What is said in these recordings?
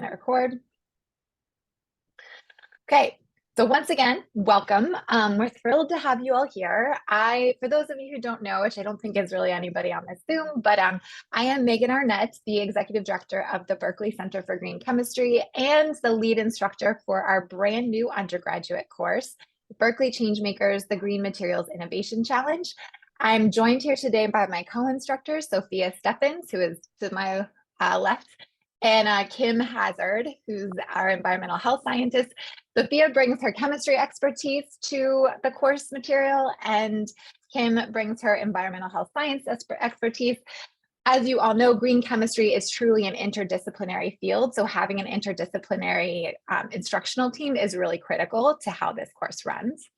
gonna record. Okay, so once again, welcome. We're thrilled to have you all here. For those of you who don't know, which I don't think is really anybody on this Zoom, but I am Megan Arnett, the Executive Director of the Berkeley Center for Green Chemistry and the lead instructor for our brand new undergraduate course, Berkeley Changemakers, the Green Materials Innovation Challenge. I'm joined here today by my co-instructor, Sophia Steffens, who is to my left, and Kim Hazard, who's our environmental health scientist. Sophia brings her chemistry expertise to the course material, and Kim brings her environmental health science expertise. As you all know, green chemistry is truly an interdisciplinary field, so having an interdisciplinary instructional team is really critical to how this course runs.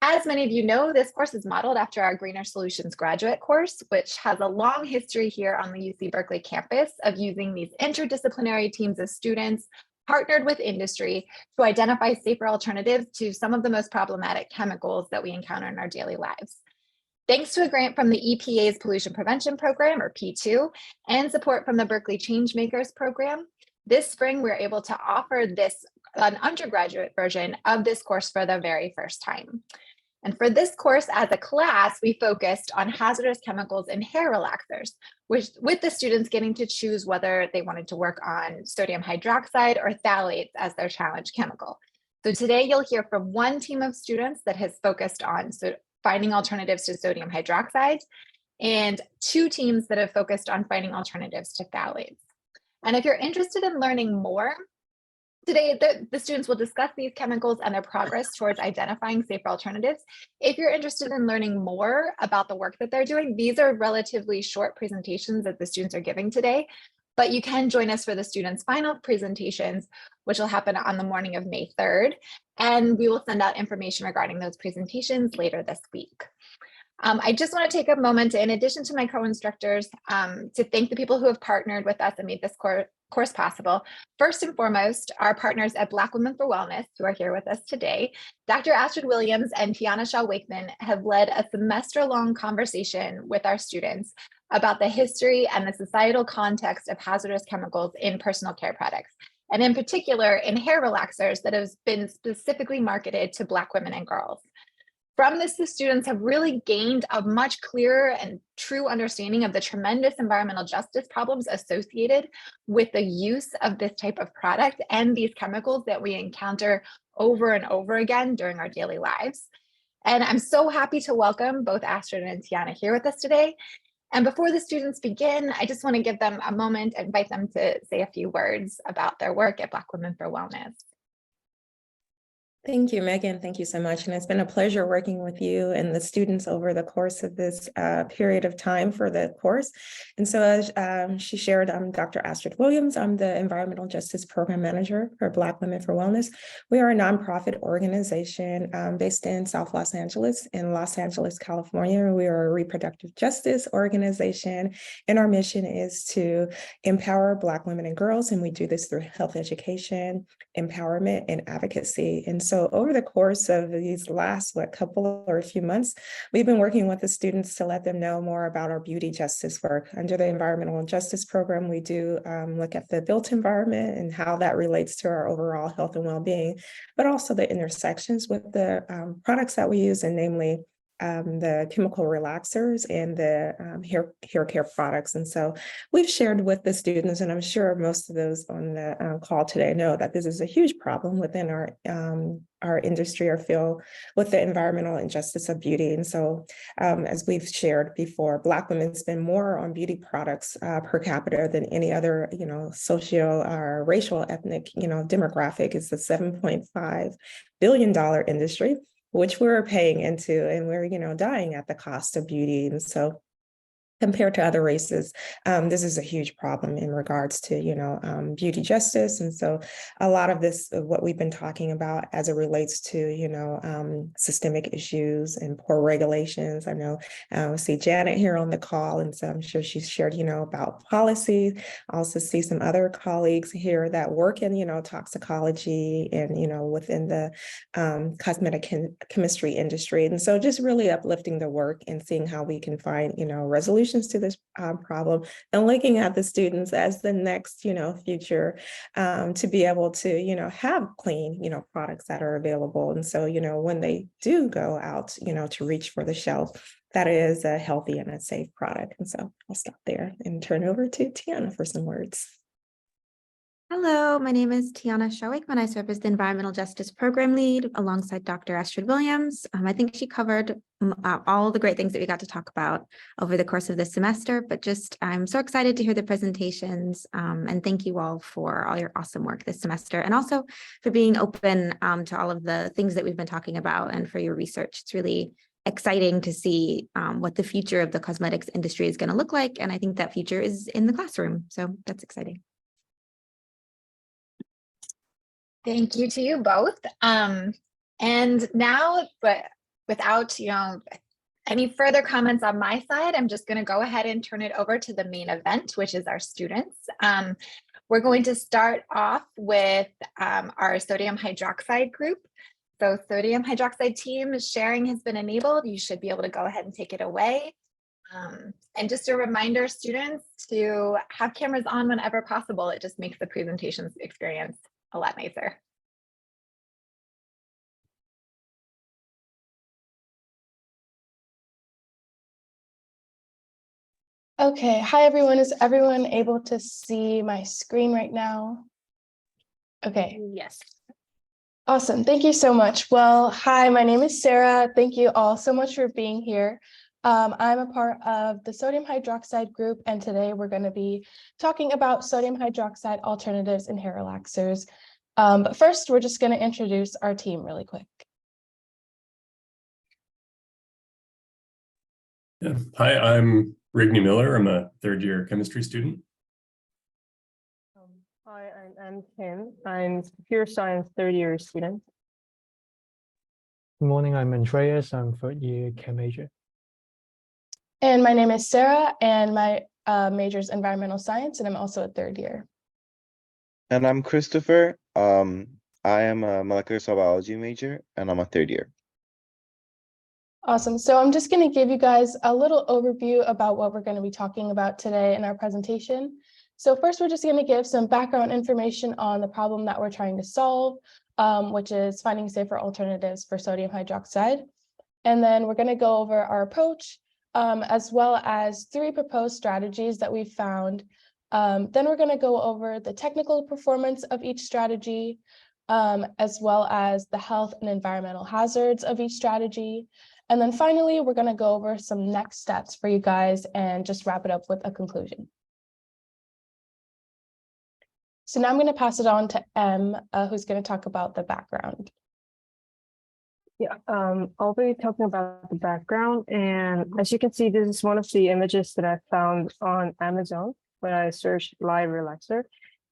As many of you know, this course is modeled after our Greener Solutions graduate course, which has a long history here on the UC Berkeley campus of using these interdisciplinary teams of students partnered with industry to identify safer alternatives to some of the most problematic chemicals that we encounter in our daily lives. Thanks to a grant from the EPA's Pollution Prevention Program, or P2, and support from the Berkeley Changemakers program, this spring we're able to offer an undergraduate version of this course for the very first time. And for this course as a class, we focused on hazardous chemicals in hair relaxers, with the students getting to choose whether they wanted to work on sodium hydroxide or phthalates as their challenge chemical. So today you'll hear from one team of students that has focused on finding alternatives to sodium hydroxide, and two teams that have focused on finding alternatives to phthalates. And if you're interested in learning more, today, the students will discuss these chemicals and their progress towards identifying safer alternatives. If you're interested in learning more about the work that they're doing, these are relatively short presentations that the students are giving today, but you can join us for the students' final presentations, which will happen on the morning of May 3rd. And we will send out information regarding those presentations later this week. I just want to take a moment, in addition to my co-instructors, to thank the people who have partnered with us and made this course possible. First and foremost, our partners at Black Women for Wellness, who are here with us today. Dr. Astrid Williams and Tiana Shaw Wakeman have led a semester-long conversation with our students about the history and the societal context of hazardous chemicals in personal care products, and in particular in hair relaxers that have been specifically marketed to Black women and girls. From this, the students have really gained a much clearer and true understanding of the tremendous environmental justice problems associated with the use of this type of product and these chemicals that we encounter over and over again during our daily lives. And I'm so happy to welcome both Astrid and Tiana here with us today. And before the students begin, I just want to give them a moment and invite them to say a few words about their work at Black Women for Wellness. Thank you, Megan. Thank you so much. And it's been a pleasure working with you and the students over the course of this period of time for the course. And so as she shared, I'm Dr. Astrid Williams. I'm the Environmental Justice Program Manager for Black Women for Wellness. We are a nonprofit organization based in South Los Angeles, California. We are a reproductive justice organization, and our mission is to empower Black women and girls, and we do this through health education, empowerment, and advocacy. And so over the course of these last, couple or a few months, we've been working with the students to let them know more about our beauty justice work. Under the Environmental Justice Program, we do look at the built environment and how that relates to our overall health and well-being, but also the intersections with the products that we use, and namely the chemical relaxers and the hair care products. And so we've shared with the students, and I'm sure most of those on the call today know that this is a huge problem within our industry or field with the environmental injustice of beauty. And so as we've shared before, Black women spend more on beauty products per capita than any other, socio or racial ethnic, demographic. It's a $7.5 billion industry, which we're paying into, and we're, dying at the cost of beauty. And so compared to other races, this is a huge problem in regards to, beauty justice. And so a lot of this, what we've been talking about as it relates to, systemic issues and poor regulations. I know I see Janet here on the call, and so I'm sure she's shared, about policy. I also see some other colleagues here that work in, toxicology and, within the chemistry industry. And so just really uplifting the work and seeing how we can find, resolution solutions to this problem, and looking at the students as the next, future, to be able to, have clean, products that are available. And so, when they do go out, to reach for the shelf, that is a healthy and a safe product. And so I'll stop there and turn over to Tiana for some words. Hello, my name is Tiana Shawickman. I serve as the Environmental Justice Program Lead alongside Dr. Astrid Williams. I think she covered all the great things that we got to talk about over the course of this semester, but I'm so excited to hear the presentations, and thank you all for all your awesome work this semester, and also for being open to all of the things that we've been talking about and for your research. It's really exciting to see what the future of the cosmetics industry is going to look like, and I think that future is in the classroom, so that's exciting. Thank you to you both. And now, but without, any further comments on my side, I'm just going to go ahead and turn it over to the main event, which is our students. We're going to start off with our sodium hydroxide group. So sodium hydroxide team sharing has been enabled. You should be able to go ahead and take it away. And just a reminder, students, to have cameras on whenever possible. It just makes the presentations experience a lot nicer. Okay, hi everyone. Is everyone able to see my screen right now? Okay. Yes. Awesome. Thank you so much. Well, hi, my name is Sarah. Thank you all so much for being here. I'm a part of the sodium hydroxide group, and today we're going to be talking about sodium hydroxide alternatives in hair relaxers. But first, we're just going to introduce our team really quick. Yeah. Hi, I'm Rigney Miller. I'm a third-year chemistry student. Hi, I'm Tim. I'm computer science third-year student. Good morning, I'm Andreas. I'm third-year chem major. And my name is Sarah, and my major is environmental science, and I'm also a third year. And I'm Christopher. I am a molecular cell biology major, and I'm a third year. Awesome. So I'm just going to give you guys a little overview about what we're going to be talking about today in our presentation. So first, we're just going to give some background information on the problem that we're trying to solve, which is finding safer alternatives for sodium hydroxide. And then we're going to go over our approach, as well as 3 proposed strategies that we've found. Then we're going to go over the technical performance of each strategy, as well as the health and environmental hazards of each strategy. And then finally, we're going to go over some next steps for you guys and just wrap it up with a conclusion. So now I'm going to pass it on to Em, who's going to talk about the background. Yeah, I'll be talking about the background, and as you can see, this is one of the images that I found on Amazon when I searched live relaxer.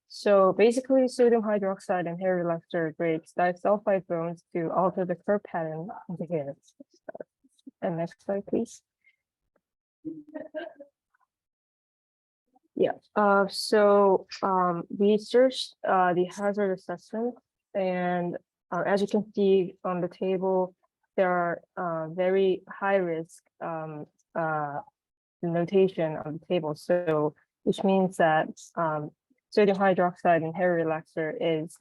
So basically, sodium hydroxide and hair relaxer breaks disulfide bonds to alter the curve pattern of the hair. And next slide, please. Yeah, we searched the hazard assessment, and as you can see on the table, there are very high risk notation on the table. So which means that sodium hydroxide and hair relaxer is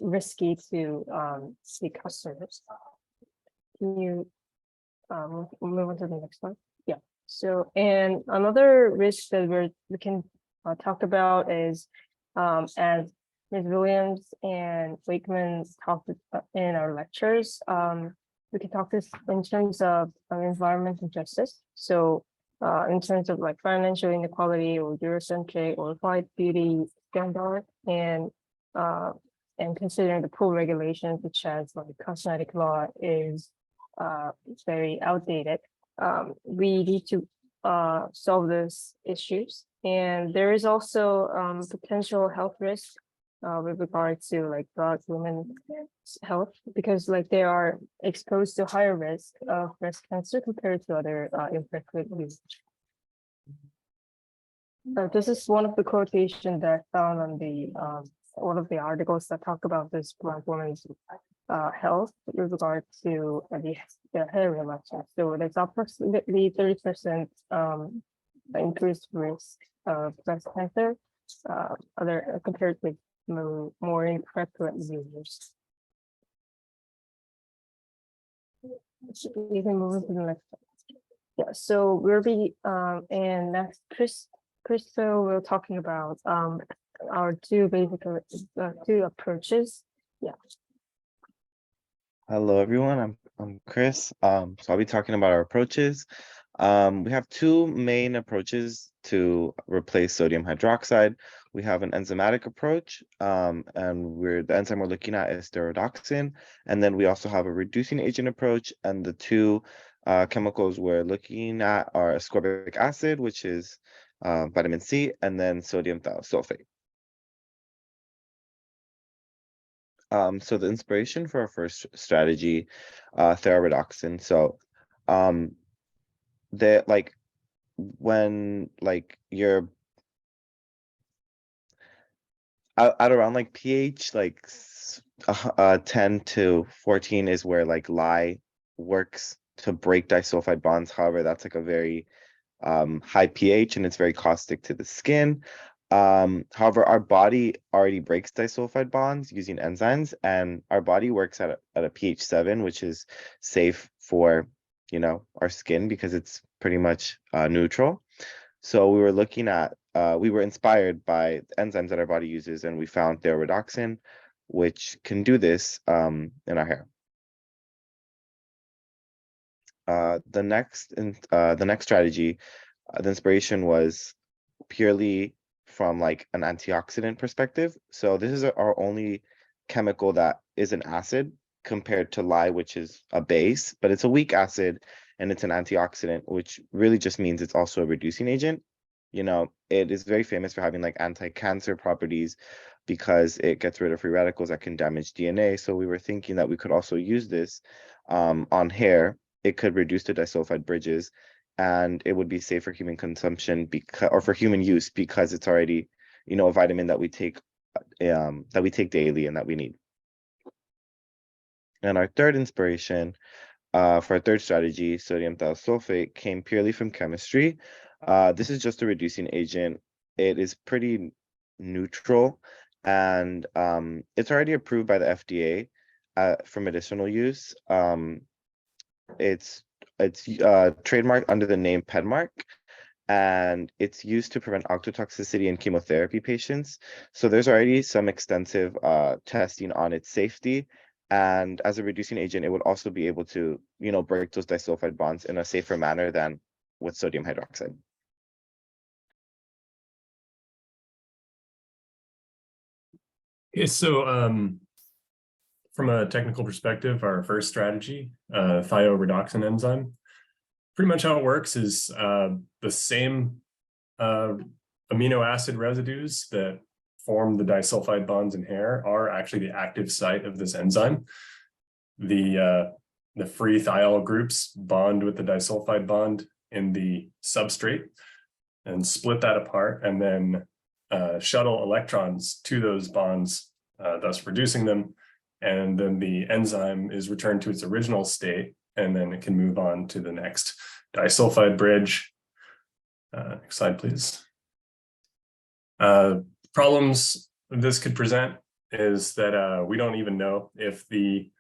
risky to see customers. Can you move on to the next slide? Yeah. So, and another risk that we can talk about is, as Ms. Williams and Wakeman talked in our lectures, we can talk this in terms of environmental justice. So, in terms of like financial inequality or Eurocentric or white beauty standard, and considering the pool regulations, such as like cosmetic law is very outdated. We need to solve those issues, and there is also potential health risk with regard to like Black women's health, because like they are exposed to higher risk of breast cancer compared to other infertility. This is one of the quotations that I found on the one of the articles that talk about this Black woman's health with regard to the hair relaxer. So there's approximately 30% increased risk of breast cancer, compared with more infrequent users. You can move to the next slide. Yeah, so we'll be and next Crystal will talking about our two two approaches. Yeah. Hello, everyone. I'm Chris. So I'll be talking about our approaches. We have two main approaches to replace sodium hydroxide. We have an enzymatic approach, and the enzyme we're looking at is thioredoxin. And then we also have a reducing agent approach, and the two chemicals we're looking at are ascorbic acid, which is vitamin C, and then sodium thiosulfate. So the inspiration for our first strategy, thioredoxin. So that when you're at around pH 10 to 14 is where lye works to break disulfide bonds. However, that's a very high pH, and it's very caustic to the skin. However, our body already breaks disulfide bonds using enzymes, and our body works at a pH 7, which is safe for our skin because it's pretty much neutral. So we were looking at we were inspired by enzymes that our body uses, and we found thioredoxin, which can do this in our hair. The next strategy, the inspiration was purely from an antioxidant perspective. So this is our only chemical that is an acid compared to lye, which is a base, but it's a weak acid and it's an antioxidant, which really just means it's also a reducing agent. It is very famous for having anti-cancer properties because it gets rid of free radicals that can damage DNA. So we were thinking that we could also use this on hair. It could reduce the disulfide bridges, and it would be safe for human consumption or for human use because it's already, a vitamin that we take daily and that we need. And our third inspiration for our third strategy, sodium thiosulfate, came purely from chemistry. This is just a reducing agent. It is pretty neutral, and it's already approved by the FDA for medicinal use. It's trademarked under the name PEDMARK, and it's used to prevent ototoxicity in chemotherapy patients. So there's already some extensive testing on its safety. And as a reducing agent, it would also be able to, break those disulfide bonds in a safer manner than with sodium hydroxide. Okay, so from a technical perspective, our first strategy, thioredoxin enzyme, pretty much how it works is the same amino acid residues that form the disulfide bonds in hair are actually the active site of this enzyme. The free thiol groups bond with the disulfide bond in the substrate and split that apart, and then shuttle electrons to those bonds, thus reducing them. And then the enzyme is returned to its original state, and then it can move on to the next disulfide bridge. Next slide, please. Problems this could present is that we don't even know if the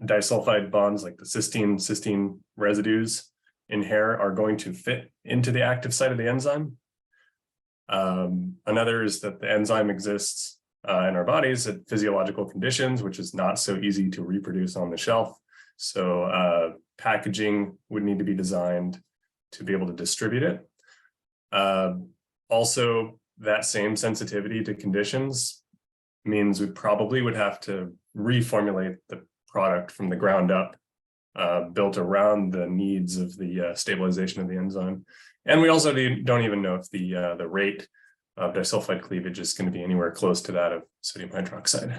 disulfide bonds, like the cysteine residues in hair, are going to fit into the active site of the enzyme. Another is that the enzyme exists in our bodies at physiological conditions, which is not so easy to reproduce on the shelf. So packaging would need to be designed to be able to distribute it. Also, that same sensitivity to conditions means we probably would have to reformulate the product from the ground up, built around the needs of the stabilization of the enzyme. And we also don't even know if the rate of disulfide cleavage is going to be anywhere close to that of sodium hydroxide.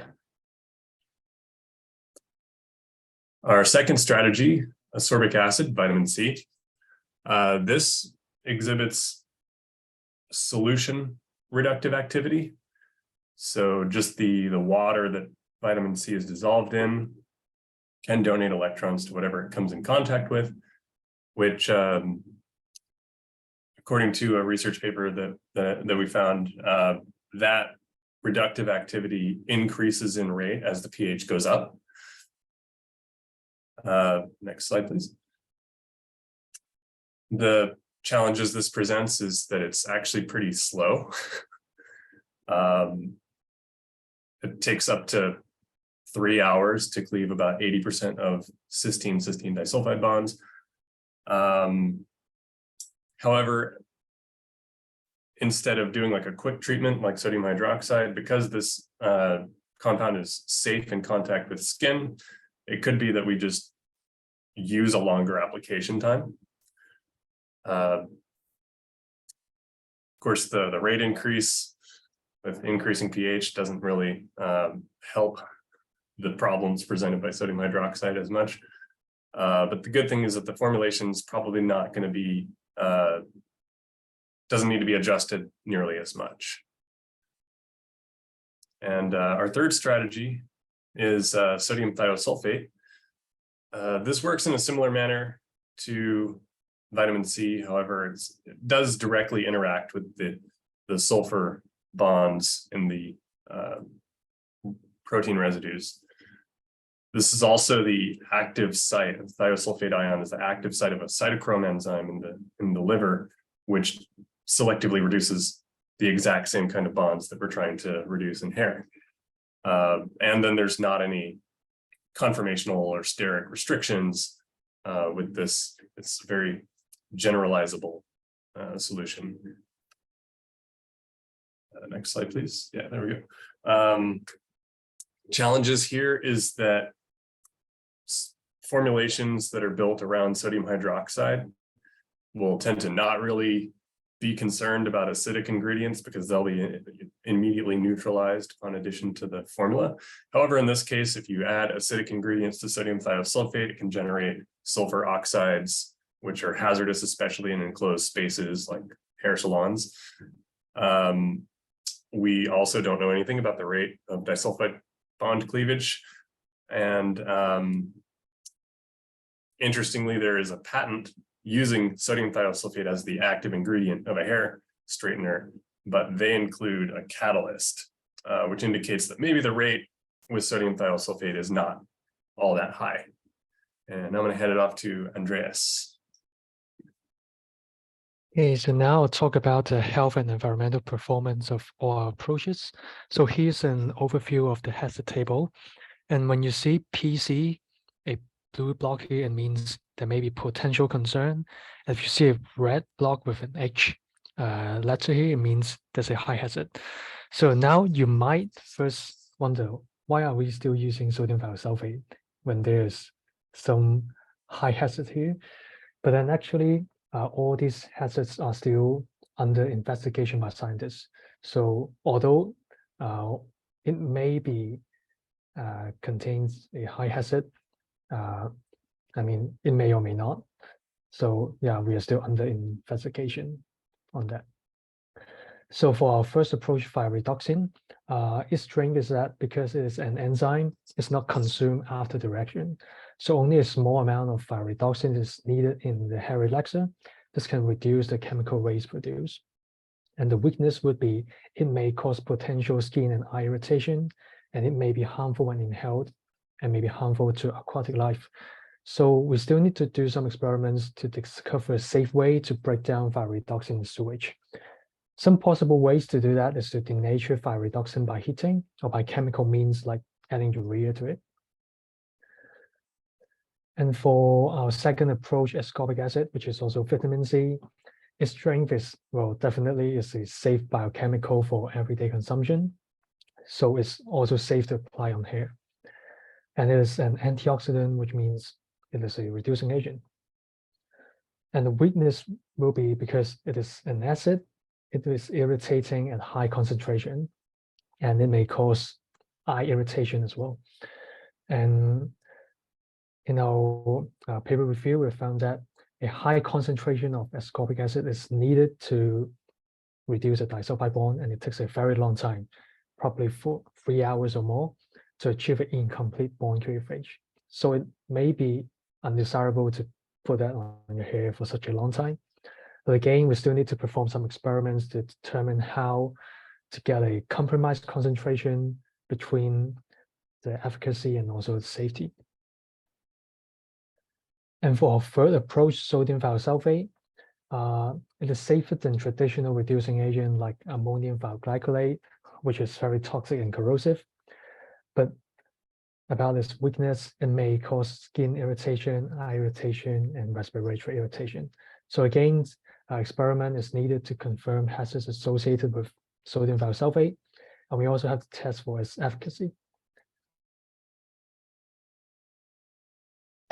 Our second strategy, ascorbic acid, vitamin C. This exhibits solution reductive activity. So just the water that vitamin C is dissolved in can donate electrons to whatever it comes in contact with, which according to a research paper that we found, that reductive activity increases in rate as the pH goes up. Next slide, please. The challenges this presents is that it's actually pretty slow. It takes up to 3 hours to cleave about 80% of cysteine-cysteine disulfide bonds. However, instead of doing like a quick treatment like sodium hydroxide, because this compound is safe in contact with skin, it could be that we just use a longer application time. Of course, the rate increase with increasing pH doesn't really help the problems presented by sodium hydroxide as much. But the good thing is that the formulation is probably not going to be, doesn't need to be adjusted nearly as much. And our third strategy is sodium thiosulfate. This works in a similar manner to vitamin C. However, it does directly interact with the sulfur bonds in the protein residues. This is also the active site of thiosulfate ion, is the active site of a cytochrome enzyme in the liver, which selectively reduces the exact same kind of bonds that we're trying to reduce in hair. And then there's not any conformational or steric restrictions with this. It's very generalizable solution. Next slide, please. Yeah, there we go. Challenges here is that formulations that are built around sodium hydroxide will tend to not really be concerned about acidic ingredients because they'll be immediately neutralized on addition to the formula. However, in this case, if you add acidic ingredients to sodium thiosulfate, it can generate sulfur oxides, which are hazardous, especially in enclosed spaces like hair salons. We also don't know anything about the rate of disulfide bond cleavage. And interestingly, there is a patent using sodium thiosulfate as the active ingredient of a hair straightener, but they include a catalyst, which indicates that maybe the rate with sodium thiosulfate is not all that high. And I'm going to hand it off to Andreas. Okay, so now I'll talk about the health and environmental performance of all our approaches. So here's an overview of the hazard table. And when you see PC, a blue block here, it means there may be potential concern. If you see a red block with an H letter here, it means there's a high hazard. So now you might first wonder, why are we still using sodium thiosulfate when there's some high hazard here? But then actually, all these hazards are still under investigation by scientists. So although it may be contains a high hazard, I mean, it may or may not. So yeah, we are still under investigation on that. So for our first approach, thioredoxin, its strength is that because it is an enzyme, it's not consumed after the reaction. So only a small amount of thioredoxin is needed in the hair relaxer. This can reduce the chemical waste produced. And the weakness would be, it may cause potential skin and eye irritation, and it may be harmful when inhaled, and may be harmful to aquatic life. So we still need to do some experiments to discover a safe way to break down thioredoxin in sewage. Some possible ways to do that is to denature thioredoxin by heating or by chemical means like adding urea to it. And for our second approach, ascorbic acid, which is also vitamin C, its strength is, well, definitely is a safe biochemical for everyday consumption. So it's also safe to apply on hair. And it is an antioxidant, which means it is a reducing agent. And the weakness will be because it is an acid, it is irritating at high concentration, and it may cause eye irritation as well. And in our paper review, we found that a high concentration of ascorbic acid is needed to reduce a disulfide bond, and it takes a very long time, probably for 3 hours or more, to achieve an incomplete bond cleavage. So it may be undesirable to put that on your hair for such a long time. But again, we still need to perform some experiments to determine how to get a compromised concentration between the efficacy and also the safety. And for our third approach, sodium thiosulfate, it is safer than traditional reducing agent like ammonium thioglycolate, which is very toxic and corrosive. But about its weakness, it may cause skin irritation, eye irritation, and respiratory irritation. So again, experiment is needed to confirm hazards associated with sodium thiosulfate, and we also have to test for its efficacy.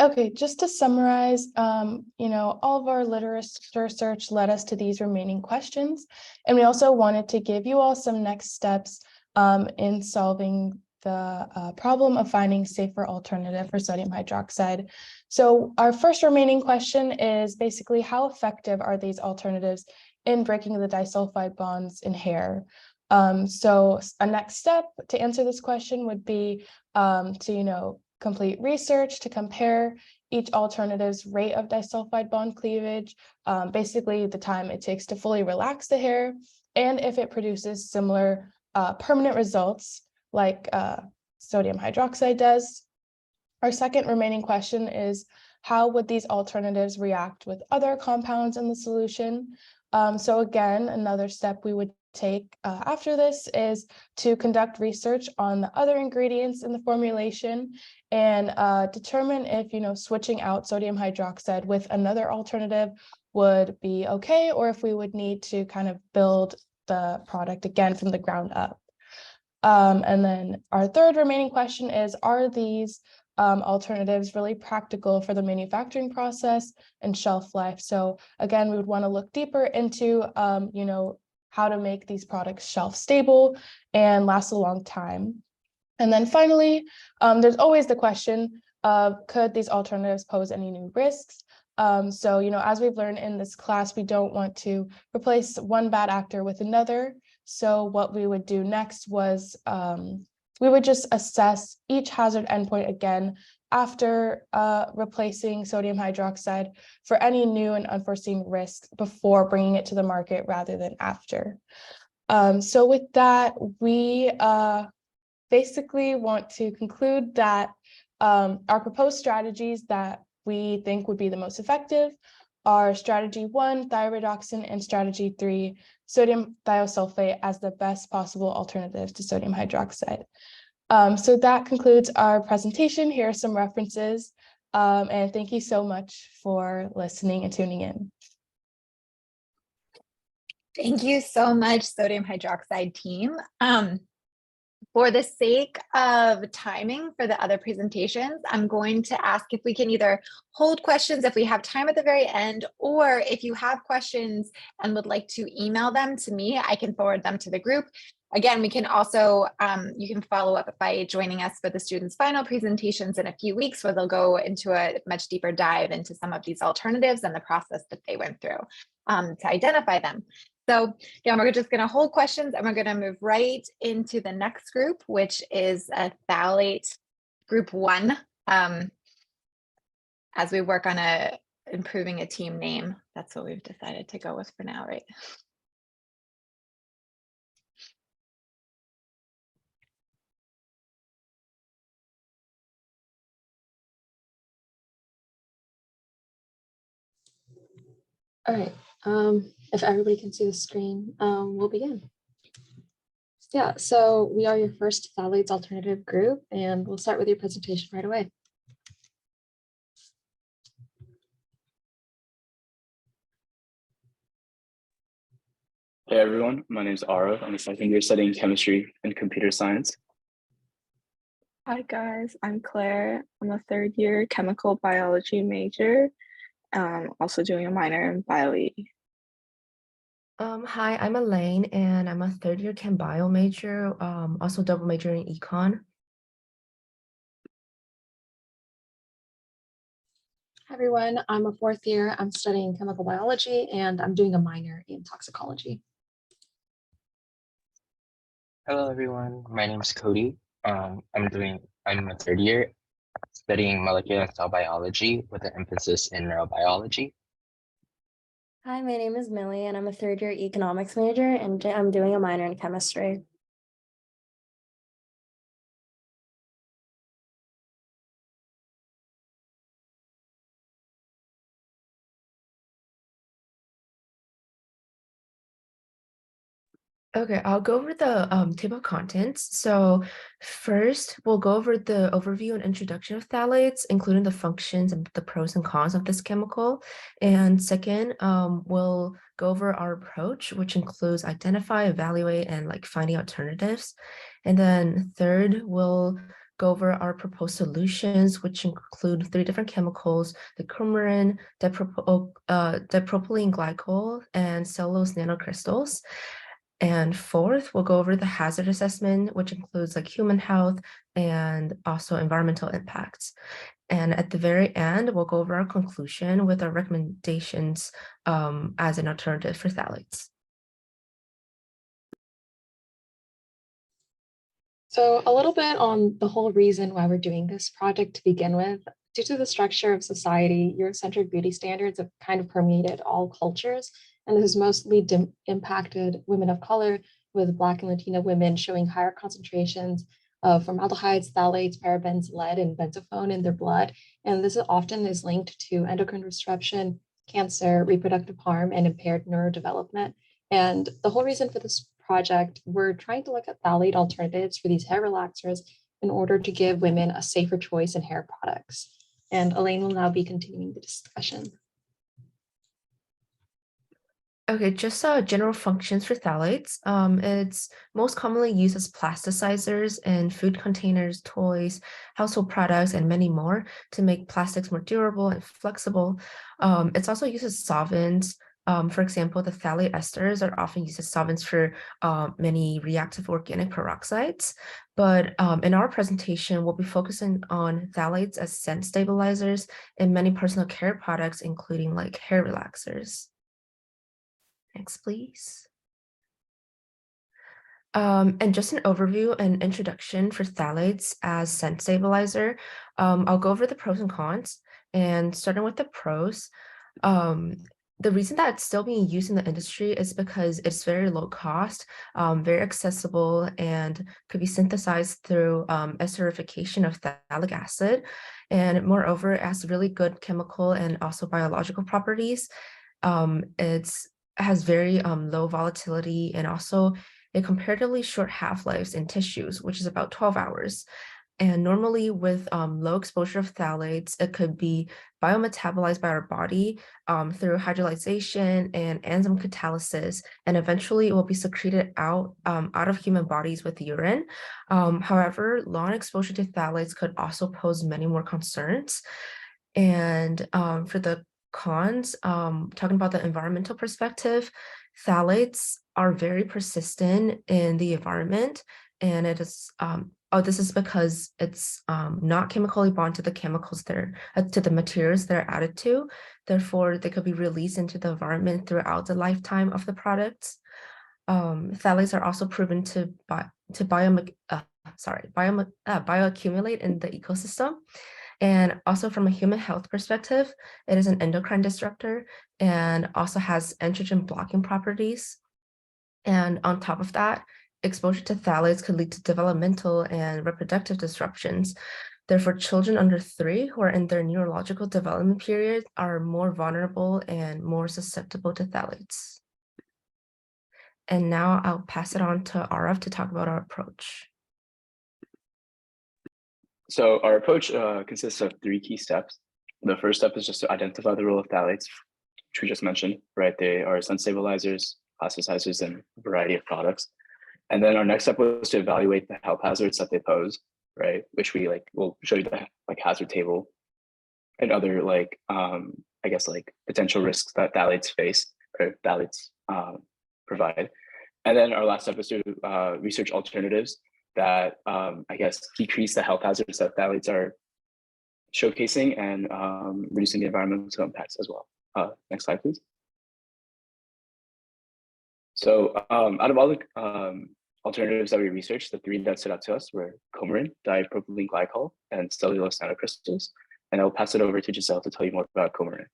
Okay, just to summarize, all of our literature search led us to these remaining questions. And we also wanted to give you all some next steps in solving the problem of finding safer alternative for sodium hydroxide. So our first remaining question is basically how effective are these alternatives in breaking the disulfide bonds in hair? So a next step to answer this question would be to, complete research to compare each alternative's rate of disulfide bond cleavage, basically the time it takes to fully relax the hair, and if it produces similar permanent results like sodium hydroxide does. Our second remaining question is, how would these alternatives react with other compounds in the solution? So again, another step we would take after this is to conduct research on the other ingredients in the formulation and determine if switching out sodium hydroxide with another alternative would be okay, or if we would need to kind of build the product again from the ground up. And then our third remaining question is, are these alternatives really practical for the manufacturing process and shelf life? So again, we would want to look deeper into how to make these products shelf stable and last a long time. And then finally, there's always the question of, could these alternatives pose any new risks? So as we've learned in this class, we don't want to replace one bad actor with another. So what we would do next was we would just assess each hazard endpoint again after replacing sodium hydroxide for any new and unforeseen risks before bringing it to the market rather than after. So with that, we basically want to conclude that our proposed strategies that we think would be the most effective are strategy 1, thioredoxin, and strategy 3, sodium thiosulfate, as the best possible alternative to sodium hydroxide. So that concludes our presentation. Here are some references, and thank you so much for listening and tuning in. Thank you so much, sodium hydroxide team. For the sake of timing for the other presentations, I'm going to ask if we can either hold questions if we have time at the very end, or if you have questions and would like to email them to me, I can forward them to the group. Again, we can also, you can follow up by joining us for the students' final presentations in a few weeks, where they'll go into a much deeper dive into some of these alternatives and the process that they went through to identify them. So yeah, we're just going to hold questions and we're going to move right into the next group, which is a phthalate group 1. As we work on improving a team name, that's what we've decided to go with for now, right? All right, if everybody can see the screen, we'll begin. Yeah, so we are your first phthalates alternative group, and we'll start with your presentation right away. Hey everyone, my name is Arav. I'm a second year studying chemistry and computer science. Hi guys, I'm Claire. I'm a third year chemical biology major, also doing a minor in bio-E. Hi, I'm Elaine, and I'm a third year chem bio major, also double major in econ. Hi everyone, I'm a fourth year. I'm studying chemical biology, and I'm doing a minor in toxicology. Hello everyone, my name is Cody. I'm a third year studying molecular and cell biology with an emphasis in neurobiology. Hi, my name is Millie, and I'm a third-year economics major, and I'm doing a minor in chemistry. Okay, I'll go over the table of contents. So first, we'll go over the overview and introduction of phthalates, including the functions and the pros and cons of this chemical. And second, we'll go over our approach, which includes identify, evaluate, and like finding alternatives. And then third, we'll go over our proposed solutions, which include 3 different chemicals: the coumarin, dipropylene glycol, and cellulose nanocrystals. And fourth, we'll go over the hazard assessment, which includes like human health and also environmental impacts. And at the very end, we'll go over our conclusion with our recommendations as an alternative for phthalates. So a little bit on the whole reason why we're doing this project to begin with. Due to the structure of society, Eurocentric beauty standards have kind of permeated all cultures, and this has mostly impacted women of color, with Black and Latina women showing higher concentrations of formaldehydes, phthalates, parabens, lead, and benzophone in their blood. And this often is linked to endocrine disruption, cancer, reproductive harm, and impaired neurodevelopment. And the whole reason for this project, we're trying to look at phthalate alternatives for these hair relaxers in order to give women a safer choice in hair products. And Elaine will now be continuing the discussion. Okay, just general functions for phthalates. It's most commonly used as plasticizers in food containers, toys, household products, and many more to make plastics more durable and flexible. It's also used as solvents. For example, the phthalate esters are often used as solvents for many reactive organic peroxides. But in our presentation, we'll be focusing on phthalates as scent stabilizers in many personal care products, including like hair relaxers. Next, please. And just an overview and introduction for phthalates as scent stabilizer. I'll go over the pros and cons, and starting with the pros. The reason that it's still being used in the industry is because it's very low cost, very accessible, and could be synthesized through esterification of phthalic acid. And moreover, it has really good chemical and also biological properties. It's has very low volatility and also a comparatively short half-lives in tissues, which is about 12 hours. And normally with low exposure of phthalates, it could be biometabolized by our body through hydrolyzation and enzyme catalysis, and eventually it will be secreted out of human bodies with urine. However, long exposure to phthalates could also pose many more concerns. And for the cons, talking about the environmental perspective, phthalates are very persistent in the environment, and it is this is because it's not chemically bound to the chemicals that are to the materials they're added to. Therefore, they could be released into the environment throughout the lifetime of the products. Phthalates are also proven to bioaccumulate in the ecosystem. And also from a human health perspective, it is an endocrine disruptor and also has estrogen blocking properties. And on top of that, exposure to phthalates could lead to developmental and reproductive disruptions. Therefore, children under 3 who are in their neurological development period are more vulnerable and more susceptible to phthalates. And now I'll pass it on to Arav to talk about our approach. So our approach consists of 3 key steps. The first step is just to identify the role of phthalates, which we just mentioned, right? They are scent stabilizers, plasticizers, and a variety of products. And then our next step was to evaluate the health hazards that they pose, right? Which we we'll show you the hazard table and other I guess potential risks that phthalates face or phthalates provide. And then our last step was to research alternatives that I guess decrease the health hazards that phthalates are showcasing and reducing the environmental impacts as well. Next slide, please. So out of all the alternatives that we researched, the 3 that stood out to us were coumarin, dipropylene glycol, and cellulose nanocrystals. And I'll pass it over to Giselle to tell you more about coumarin.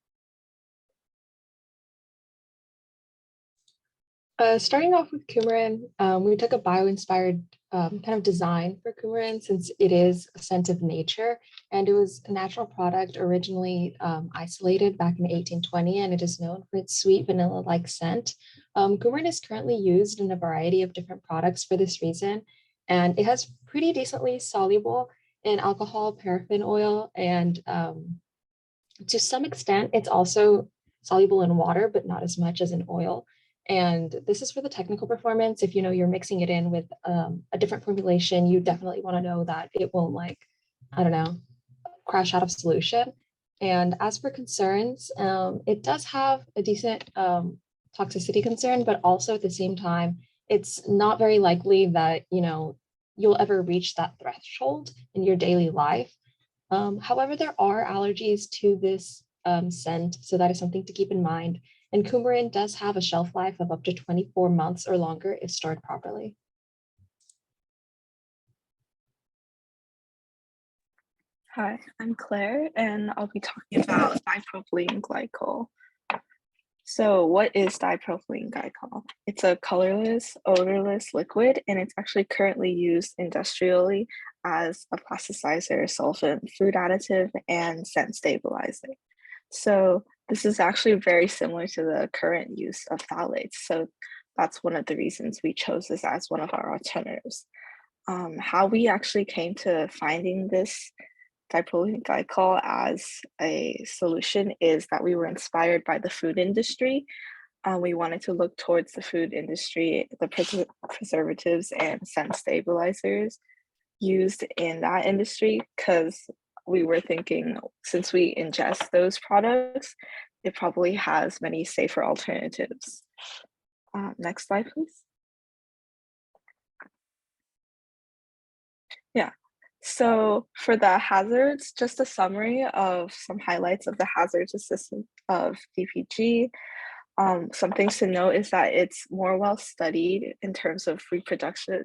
Starting off with coumarin, we took a bio-inspired kind of design for coumarin since it is a scent of nature, and it was a natural product originally isolated back in 1820, and it is known for its sweet vanilla-like scent. Coumarin is currently used in a variety of different products for this reason, and it has pretty decently soluble in alcohol, paraffin oil, and to some extent, it's also soluble in water, but not as much as in oil. And this is for the technical performance. If you know you're mixing it in with a different formulation, you definitely want to know that it won't, like, I don't know, crash out of solution. And as for concerns, it does have a decent toxicity concern, but also at the same time, it's not very likely that, you know, you'll ever reach that threshold in your daily life. However, there are allergies to this scent, so that is something to keep in mind. And coumarin does have a shelf life of up to 24 months or longer if stored properly. Hi, I'm Claire, and I'll be talking about dipropylene glycol. So what is dipropylene glycol? It's a colorless, odorless liquid, and it's actually currently used industrially as a plasticizer, solvent, food additive, and scent stabilizer. So this is actually very similar to the current use of phthalates. So that's one of the reasons we chose this as one of our alternatives. How we actually came to finding this dipropylene glycol as a solution is that we were inspired by the food industry. We wanted to look towards the food industry, the preservatives and scent stabilizers used in that industry, because we were thinking, since we ingest those products, it probably has many safer alternatives. Next slide, please. Yeah. So for the hazards, just a summary of some highlights of the hazards assessment of DPG. Some things to note is that it's more well studied in terms of reproduction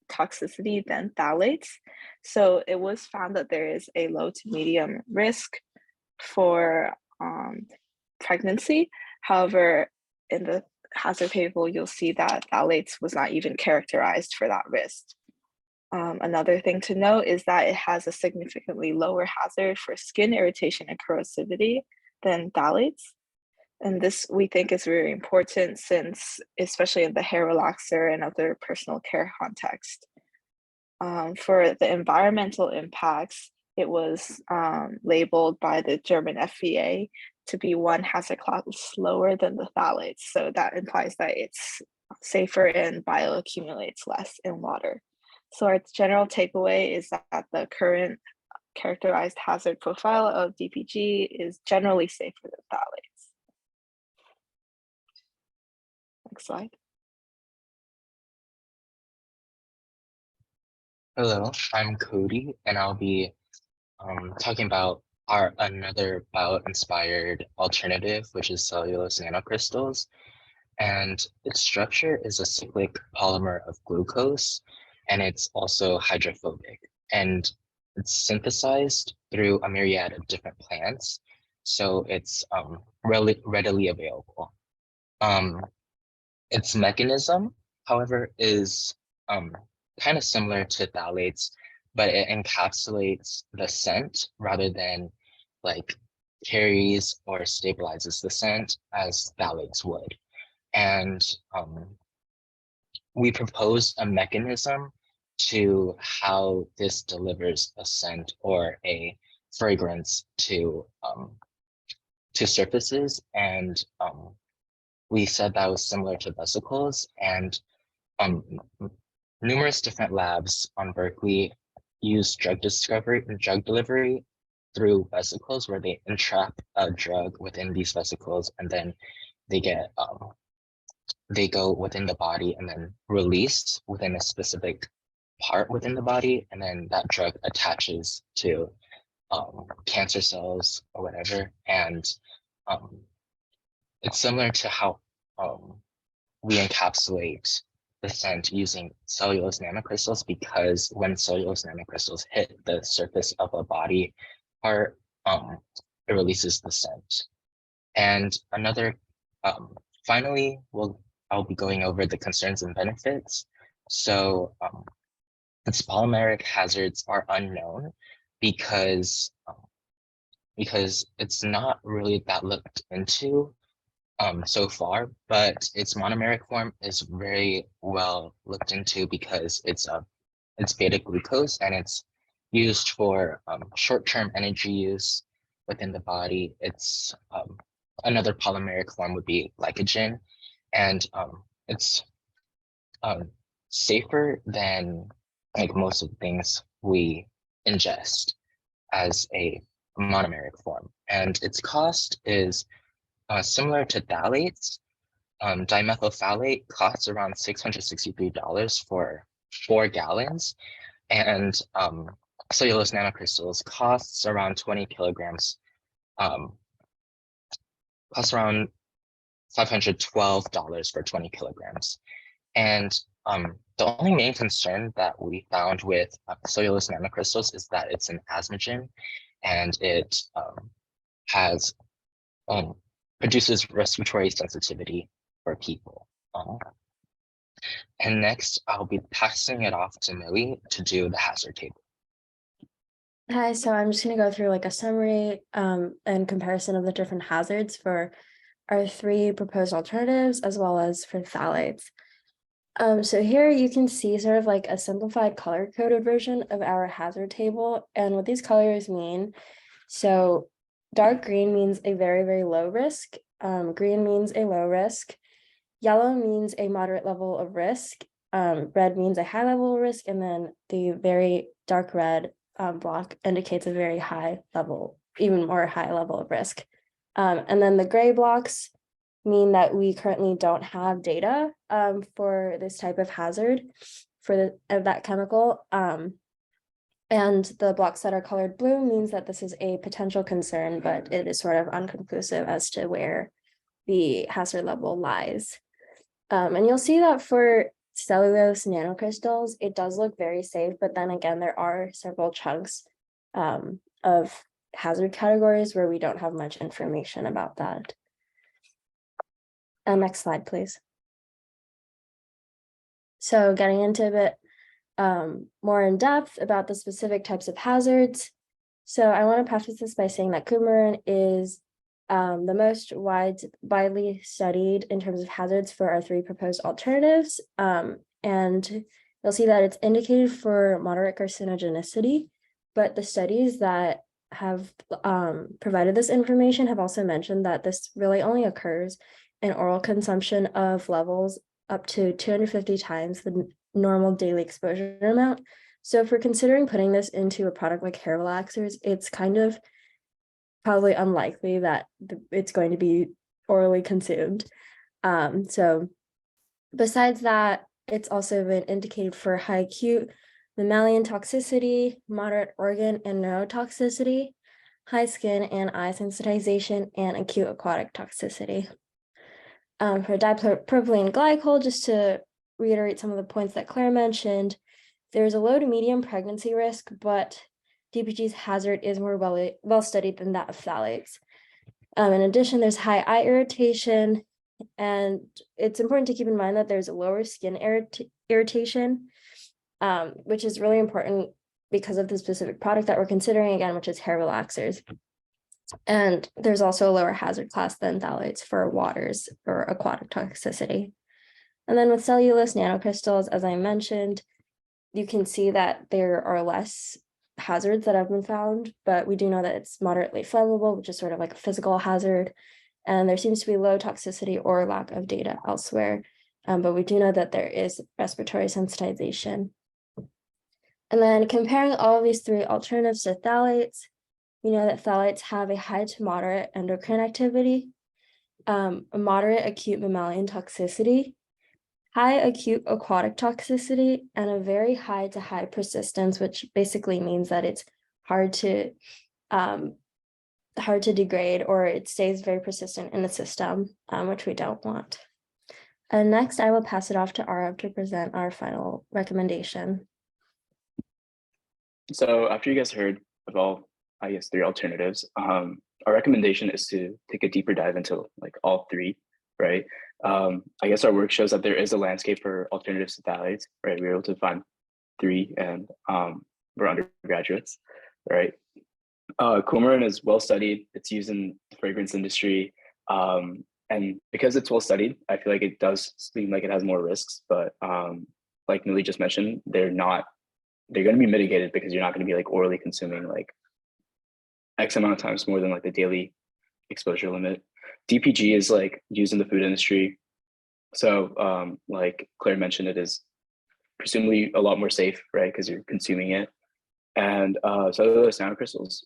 toxicity than phthalates. So it was found that there is a low to medium risk for pregnancy. However, in the hazard table, you'll see that phthalates was not even characterized for that risk. Another thing to note is that it has a significantly lower hazard for skin irritation and corrosivity than phthalates. And this we think is very important since, especially in the hair relaxer and other personal care context. For the environmental impacts, it was labeled by the German FDA to be one hazard class lower than the phthalates. So that implies that it's safer and bioaccumulates less in water. So our general takeaway is that the current characterized hazard profile of DPG is generally safer than phthalates. Next slide. Hello, I'm Cody, and I'll be talking about another bio-inspired alternative, which is cellulose nanocrystals. And its structure is a cyclic polymer of glucose, and it's also hydrophobic. And it's synthesized through a myriad of different plants, so it's readily available. Its mechanism, however, is kind of similar to phthalates, but it encapsulates the scent rather than like carries or stabilizes the scent as phthalates would. And we proposed a mechanism to how this delivers a scent or a fragrance to surfaces, and we said that was similar to vesicles, and numerous different labs on Berkeley use drug delivery through vesicles, where they entrap a drug within these vesicles, and then they get they go within the body and then released within a specific part within the body, and then that drug attaches to cancer cells or whatever. And it's similar to how we encapsulate the scent using cellulose nanocrystals, because when cellulose nanocrystals hit the surface of a body part, it releases the scent. And another, finally, I'll be going over the concerns and benefits. So its polymeric hazards are unknown because it's not really that looked into so far, but its monomeric form is very well looked into because it's beta glucose and it's used for short-term energy use within the body. It's another polymeric form would be glycogen, and it's safer than most of the things we ingest as a monomeric form, and its cost is similar to phthalates. Dimethyl phthalate costs around $663 for 4 gallons, and cellulose nanocrystals costs around 20 kilograms, costs around $512 for 20 kilograms. And the only main concern that we found with cellulose nanocrystals is that it's an asthmagen, and it produces respiratory sensitivity for people. And next, I'll be passing it off to Millie to do the hazard table. Hi, so I'm just going to go through a summary and comparison of the different hazards for our 3 proposed alternatives, as well as for phthalates. So here you can see sort of a simplified color-coded version of our hazard table and what these colors mean. So dark green means a very, very low risk. Green means a low risk. Yellow means a moderate level of risk. Red means a high level of risk. And then the very dark red block indicates a very high level, even more high level of risk. And then the gray blocks mean that we currently don't have data for this type of hazard for that chemical. And the blocks that are colored blue means that this is a potential concern, but it is sort of unconclusive as to where the hazard level lies. And you'll see that for cellulose nanocrystals, it does look very safe, but then again, there are several chunks of hazard categories where we don't have much information about that. Next slide, please. So getting into a bit more in depth about the specific types of hazards. So I want to preface this by saying that coumarin is the most widely studied in terms of hazards for our 3 proposed alternatives. And you'll see that it's indicated for moderate carcinogenicity, but the studies that have provided this information have also mentioned that this really only occurs in oral consumption of levels up to 250 times the normal daily exposure amount. So if we're considering putting this into a product like hair relaxers, it's kind of probably unlikely that it's going to be orally consumed. So besides that, it's also been indicated for high acute mammalian toxicity, moderate organ and neurotoxicity, high skin and eye sensitization, and acute aquatic toxicity. For dipropylene glycol, just to reiterate some of the points that Claire mentioned, there's a low to medium pregnancy risk, but DPG's hazard is more well studied than that of phthalates. In addition, there's high eye irritation, and it's important to keep in mind that there's a lower skin irritation, which is really important because of the specific product that we're considering, again, which is hair relaxers. And there's also a lower hazard class than phthalates for waters or aquatic toxicity. And then with cellulose nanocrystals, as I mentioned, you can see that there are less hazards that have been found, but we do know that it's moderately flammable, which is sort of like a physical hazard. And there seems to be low toxicity or lack of data elsewhere. But we do know that there is respiratory sensitization. And then comparing all of these 3 alternatives to phthalates, we know that phthalates have a high to moderate endocrine activity, a moderate acute mammalian toxicity, high acute aquatic toxicity, and a very high to high persistence, which basically means that it's hard to degrade, or it stays very persistent in the system, which we don't want. And next, I will pass it off to Arav to present our final recommendation. So after you guys heard of all, I guess, 3 alternatives, our recommendation is to take a deeper dive into all 3, right? I guess our work shows that there is a landscape for alternatives to phthalates, right? We were able to find 3, and we're undergraduates, right? Coumarin is well studied. It's used in the fragrance industry. And because it's well studied, I feel like it does seem like it has more risks, but like Millie just mentioned, they're going to be mitigated because you're not going to be like orally consuming like X amount of times more than like the daily exposure limit. DPG is like used in the food industry. So like Claire mentioned, it is presumably a lot more safe, right? Because you're consuming it. And cellulose nanocrystals,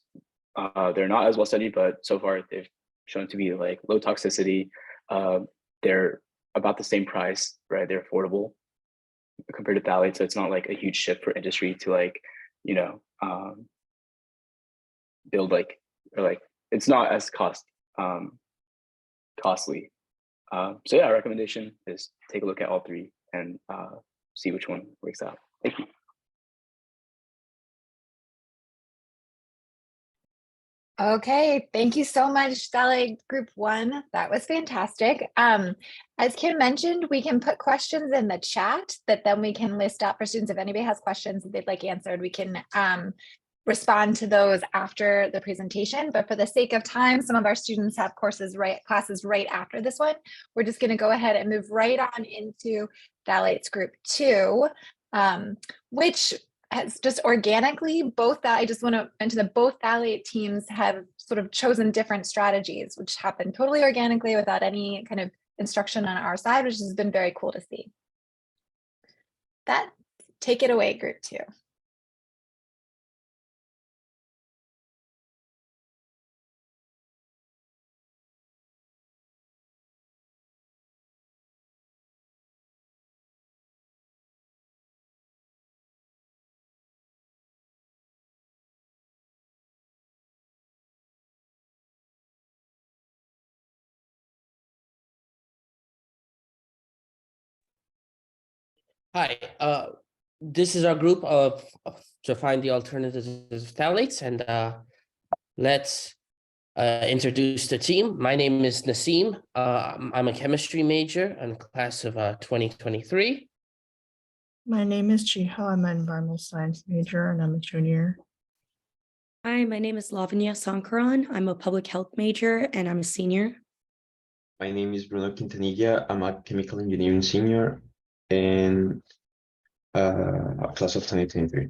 they're not as well studied, but so far they've shown to be like low toxicity. They're about the same price, right? They're affordable compared to phthalates. So it's not like a huge shift for industry to like, you know, build like, or like, it's not as costly. So yeah, our recommendation is take a look at all 3 and see which one works out. Thank you. Okay, thank you so much, Phthalate Group 1. That was fantastic. As Kim mentioned, we can put questions in the chat that then we can list out for students. If anybody has questions that they'd like answered, we can respond to those after the presentation. But for the sake of time, some of our students have classes right after this one. We're just going to go ahead and move right on into Phthalates Group 2, which has just organically I just want to mention that both phthalate teams have sort of chosen different strategies, which happen totally organically without any kind of instruction on our side, which has been very cool to see. Take it away, Group 2. Hi, this is our group to find the alternatives to phthalates, and let's introduce the team. My name is Naseem. I'm a chemistry major in class of 2023. My name is Jiho. I'm an environmental science major and I'm a junior. Hi, my name is Lavanya Sankaran. I'm a public health major and I'm a senior. My name is Bruno Quintanilla. I'm a chemical engineering senior in class of 2023.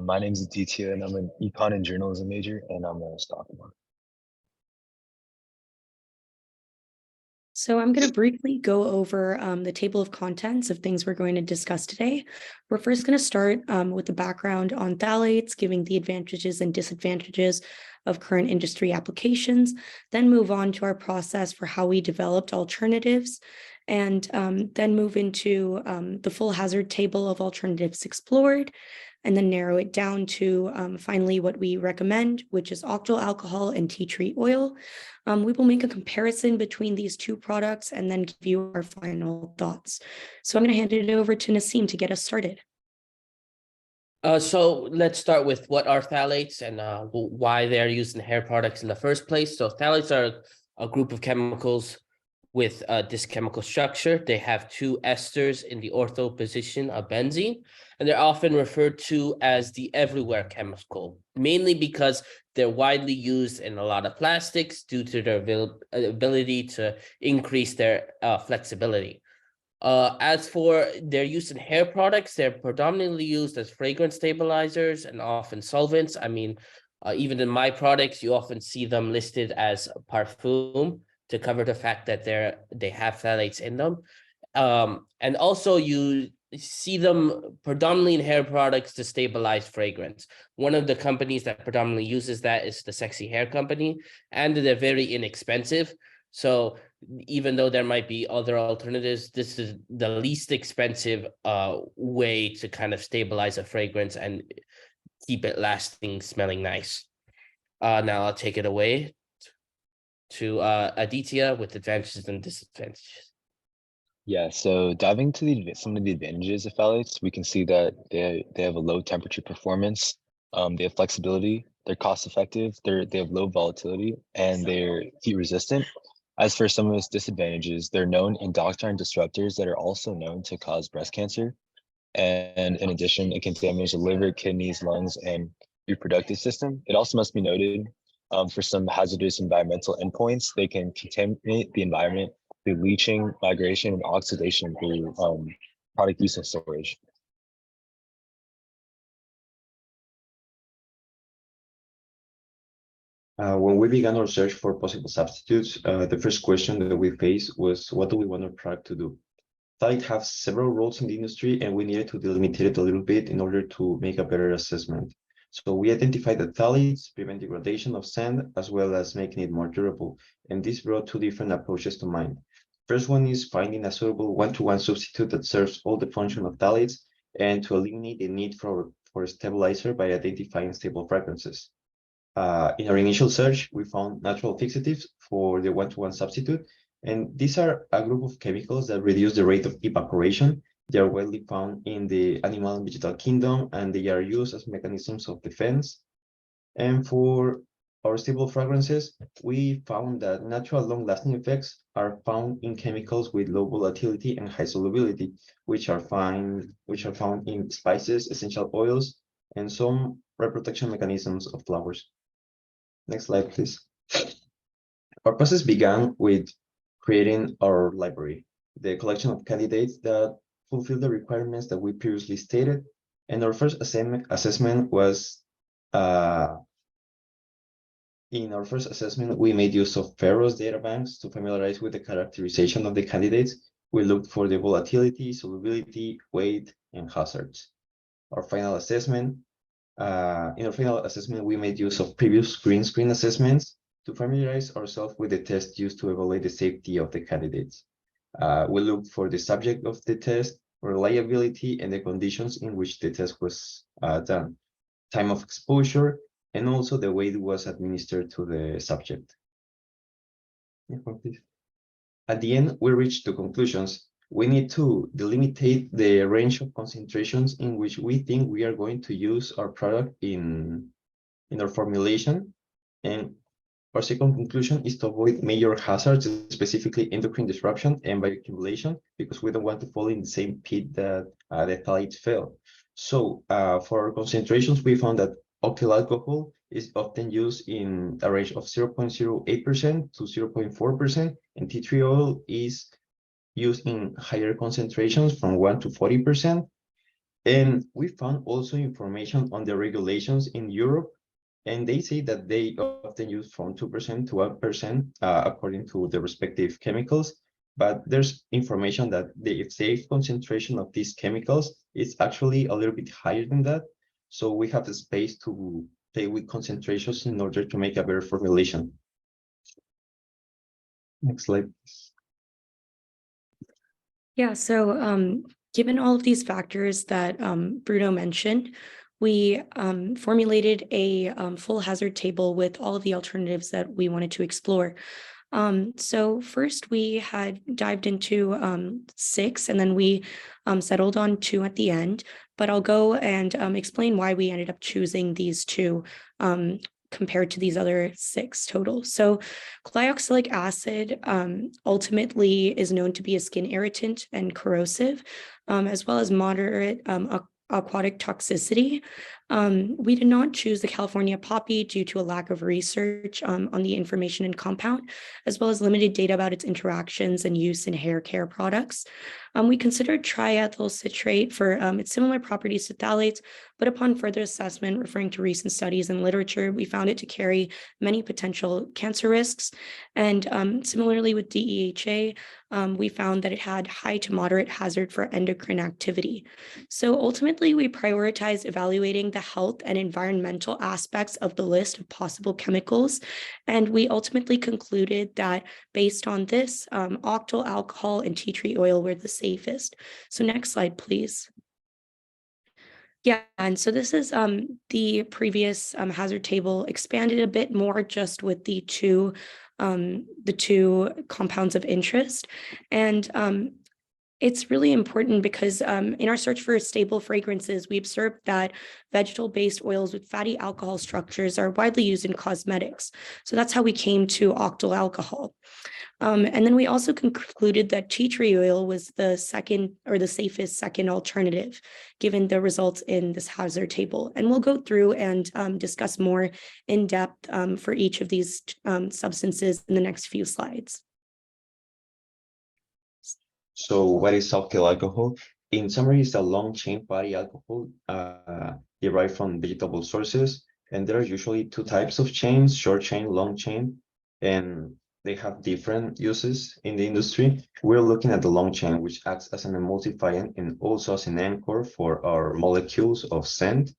My name is Aditya and I'm an econ and journalism major and I'm a sophomore. So I'm going to briefly go over the table of contents of things we're going to discuss today. We're first going to start with the background on phthalates, giving the advantages and disadvantages of current industry applications, then move on to our process for how we developed alternatives, and then move into the full hazard table of alternatives explored, and then narrow it down to finally what we recommend, which is octyl alcohol and tea tree oil. We will make a comparison between these 2 products and then give you our final thoughts. So I'm going to hand it over to Naseem to get us started. So let's start with what are phthalates and why they're used in hair products in the first place. So phthalates are a group of chemicals with this chemical structure. They have 2 esters in the ortho position of benzene, and they're often referred to as the everywhere chemical, mainly because they're widely used in a lot of plastics due to their ability to increase their flexibility. As for their use in hair products, they're predominantly used as fragrance stabilizers and often solvents. I mean, even in my products, you often see them listed as parfum to cover the fact that they have phthalates in them. And also you see them predominantly in hair products to stabilize fragrance. One of the companies that predominantly uses that is the Sexy Hair Company, and they're very inexpensive. So even though there might be other alternatives, this is the least expensive way to kind of stabilize a fragrance and keep it lasting, smelling nice. Now I'll take it away to Aditya with advantages and disadvantages. Yeah, so diving into some of the advantages of phthalates, we can see that they have a low temperature performance, they have flexibility, they're cost effective, they have low volatility, and they're heat resistant. As for some of its disadvantages, they're known endocrine disruptors that are also known to cause breast cancer. And in addition, it can damage the liver, kidneys, lungs, and reproductive system. It also must be noted for some hazardous environmental endpoints, they can contaminate the environment through leaching, migration, and oxidation through product use and storage. When we began our search for possible substitutes, the first question that we faced was, what do we want our product to do? Phthalates have several roles in the industry, and we needed to delimit it a little bit in order to make a better assessment. So we identified that phthalates prevent degradation of sand, as well as making it more durable. And this brought two different approaches to mind. First one is finding a suitable one-to-one substitute that serves all the function of phthalates, and to eliminate the need for a stabilizer by identifying stable fragrances. In our initial search, we found natural fixatives for the one-to-one substitute, and these are a group of chemicals that reduce the rate of evaporation. They are widely found in the animal and vegetal kingdom, and they are used as mechanisms of defense. And for our stable fragrances, we found that natural long-lasting effects are found in chemicals with low volatility and high solubility, which are found in spices, essential oils, and some reprotection mechanisms of flowers. Next slide, please. Our process began with creating our library, the collection of candidates that fulfill the requirements that we previously stated. And our first assessment was, in our first assessment, we made use of Ferrous data banks to familiarize with the characterization of the candidates. We looked for the volatility, solubility, weight, and hazards. Our final assessment, in our final assessment, we made use of previous green screen assessments to familiarize ourselves with the test used to evaluate the safety of the candidates. We looked for the subject of the test, reliability, and the conditions in which the test was done, time of exposure, and also the way it was administered to the subject. At the end, we reached two conclusions. We need to delimitate the range of concentrations in which we think we are going to use our product in our formulation. And our second conclusion is to avoid major hazards, specifically endocrine disruption and bioaccumulation, because we don't want to fall in the same pit that the phthalates fell. So for our concentrations, we found that octyl alcohol is often used in a range of 0.08% to 0.4%, and tea tree oil is used in higher concentrations from 1 to 40%. And we found also information on the regulations in Europe, and they say that they often use from 2% to 1% according to the respective chemicals. But there's information that the safe concentration of these chemicals is actually a little bit higher than that. So we have the space to play with concentrations in order to make a better formulation. Next slide, please. Yeah, so given all of these factors that Bruno mentioned, we formulated a full hazard table with all of the alternatives that we wanted to explore. So first we had dived into 6, and then we settled on 2 at the end, but I'll go and explain why we ended up choosing these 2 compared to these other 6 total. So glyoxylic acid ultimately is known to be a skin irritant and corrosive, as well as moderate aquatic toxicity. We did not choose the California poppy due to a lack of research on the information and compound, as well as limited data about its interactions and use in hair care products. We considered triethyl citrate for its similar properties to phthalates, but upon further assessment, referring to recent studies and literature, we found it to carry many potential cancer risks. And similarly with DEHA, we found that it had high to moderate hazard for endocrine activity. So ultimately, we prioritized evaluating the health and environmental aspects of the list of possible chemicals. And we ultimately concluded that based on this, octyl alcohol and tea tree oil were the safest. So next slide, please. Yeah, and so this is the previous hazard table expanded a bit more just with the two compounds of interest. And It's really important because in our search for stable fragrances, we observed that vegetable-based oils with fatty alcohol structures are widely used in cosmetics. So that's how we came to octyl alcohol. And then we also concluded that tea tree oil was the second or the safest second alternative, given the results in this hazard table. And we'll go through and discuss more in depth for each of these substances in the next few slides. So what is octyl alcohol? In summary, it's a long-chain fatty alcohol derived from vegetable sources. And there are usually two types of chains, short chain, long chain, and they have different uses in the industry. We're looking at the long chain, which acts as an emulsifiant and also as an anchor for our molecules of scent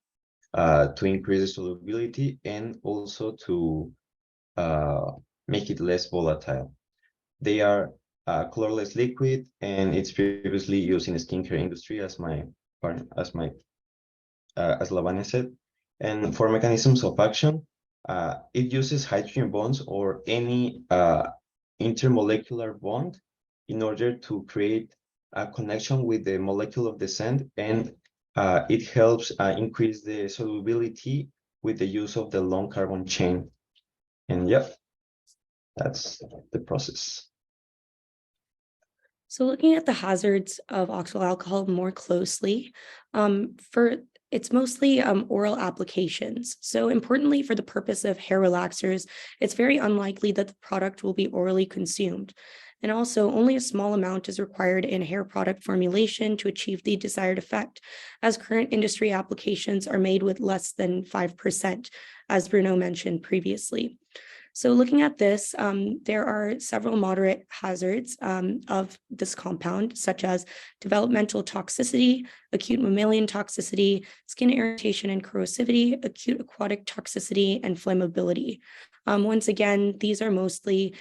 to increase the solubility and also to make it less volatile. They are colorless liquid, and it's previously used in the skincare industry, as Lavanya said. And for mechanisms of action, it uses hydrogen bonds or any intermolecular bond in order to create a connection with the molecule of the scent, and it helps increase the solubility with the use of the long carbon chain. And yep, that's the process. So looking at the hazards of octyl alcohol more closely, it's mostly oral applications. So importantly, for the purpose of hair relaxers, it's very unlikely that the product will be orally consumed. And also, only a small amount is required in hair product formulation to achieve the desired effect, as current industry applications are made with less than 5%, as Bruno mentioned previously. So looking at this, there are several moderate hazards of this compound, such as developmental toxicity, acute mammalian toxicity, skin irritation and corrosivity, acute aquatic toxicity, and flammability. Once again, these are mostly